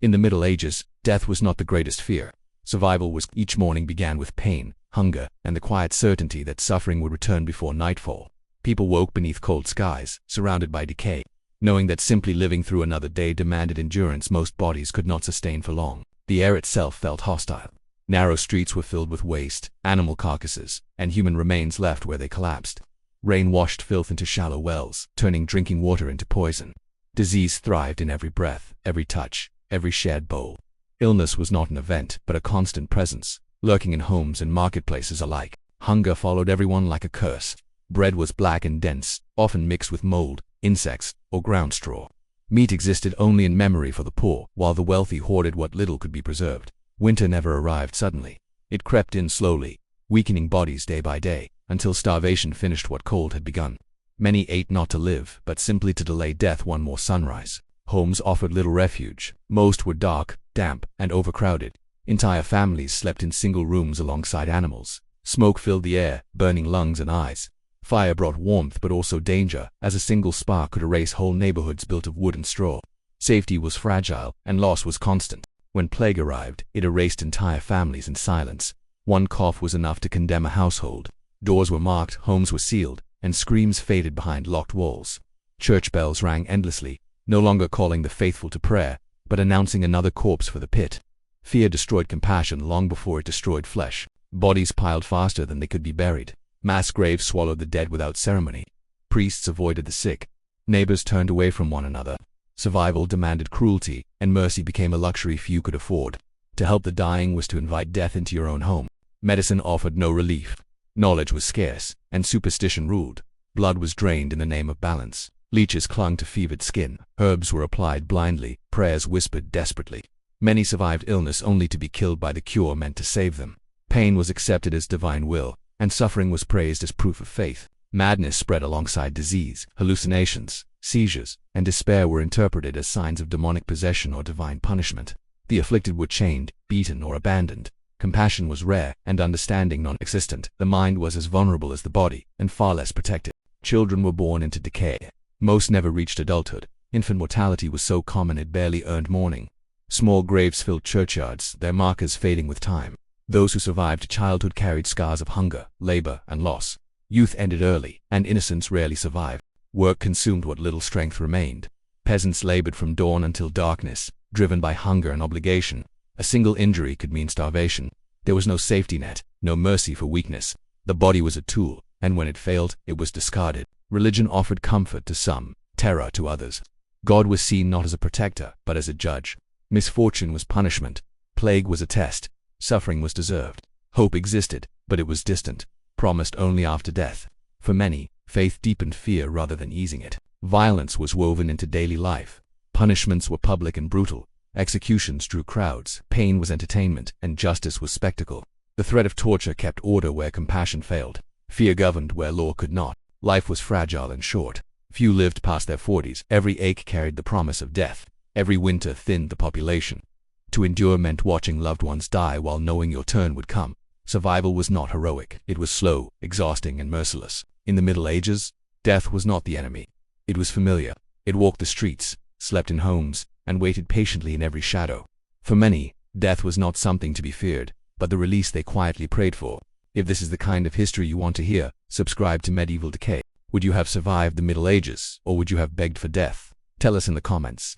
In the Middle Ages, death was not the greatest fear. Survival was each morning began with pain, hunger, and the quiet certainty that suffering would return before nightfall. People woke beneath cold skies, surrounded by decay. Knowing that simply living through another day demanded endurance most bodies could not sustain for long. The air itself felt hostile. Narrow streets were filled with waste, animal carcasses, and human remains left where they collapsed. Rain washed filth into shallow wells, turning drinking water into poison. Disease thrived in every breath, every touch, every shared bowl. Illness was not an event, but a constant presence, lurking in homes and marketplaces alike. Hunger followed everyone like a curse. Bread was black and dense, often mixed with mold, insects, or ground straw. Meat existed only in memory for the poor, while the wealthy hoarded what little could be preserved. Winter never arrived suddenly. It crept in slowly, weakening bodies day by day, until starvation finished what cold had begun. Many ate not to live, but simply to delay death one more sunrise. Homes offered little refuge. Most were dark, damp, and overcrowded. Entire families slept in single rooms alongside animals. Smoke filled the air, burning lungs and eyes. Fire brought warmth but also danger, as a single spark could erase whole neighborhoods built of wood and straw. Safety was fragile, and loss was constant. When plague arrived, it erased entire families in silence. One cough was enough to condemn a household. Doors were marked, homes were sealed, and screams faded behind locked walls. Church bells rang endlessly, no longer calling the faithful to prayer, but announcing another corpse for the pit. Fear destroyed compassion long before it destroyed flesh. Bodies piled faster than they could be buried. Mass graves swallowed the dead without ceremony. Priests avoided the sick. Neighbors turned away from one another. Survival demanded cruelty, and mercy became a luxury few could afford. To help the dying was to invite death into your own home. Medicine offered no relief. Knowledge was scarce, and superstition ruled. Blood was drained in the name of balance. Leeches clung to fevered skin. Herbs were applied blindly. Prayers whispered desperately. Many survived illness only to be killed by the cure meant to save them. Pain was accepted as divine will, and suffering was praised as proof of faith. Madness spread alongside disease. Hallucinations, seizures, and despair were interpreted as signs of demonic possession or divine punishment. The afflicted were chained, beaten, or abandoned. Compassion was rare, and understanding non-existent. The mind was as vulnerable as the body, and far less protected. Children were born into decay. Most never reached adulthood. Infant mortality was so common it barely earned mourning. Small graves filled churchyards, their markers fading with time. Those who survived childhood carried scars of hunger, labor, and loss. Youth ended early, and innocence rarely survived. Work consumed what little strength remained. Peasants labored from dawn until darkness, driven by hunger and obligation. A single injury could mean starvation. There was no safety net, no mercy for weakness. The body was a tool, and when it failed, it was discarded. Religion offered comfort to some, terror to others. God was seen not as a protector, but as a judge. Misfortune was punishment. Plague was a test. Suffering was deserved. Hope existed, but it was distant, promised only after death. For many, faith deepened fear rather than easing it. Violence was woven into daily life. Punishments were public and brutal. Executions drew crowds. Pain was entertainment, and justice was spectacle. The threat of torture kept order where compassion failed. Fear governed where law could not. Life was fragile and short. Few lived past their 40s. Every ache carried the promise of death. Every winter thinned the population. To endure meant watching loved ones die while knowing your turn would come. Survival was not heroic. It was slow, exhausting, and merciless. In the Middle Ages, death was not the enemy. It was familiar. It walked the streets, slept in homes, and waited patiently in every shadow. For many, death was not something to be feared, but the release they quietly prayed for. If this is the kind of history you want to hear, subscribe to Medieval Decay. Would you have survived the Middle Ages, or would you have begged for death? Tell us in the comments.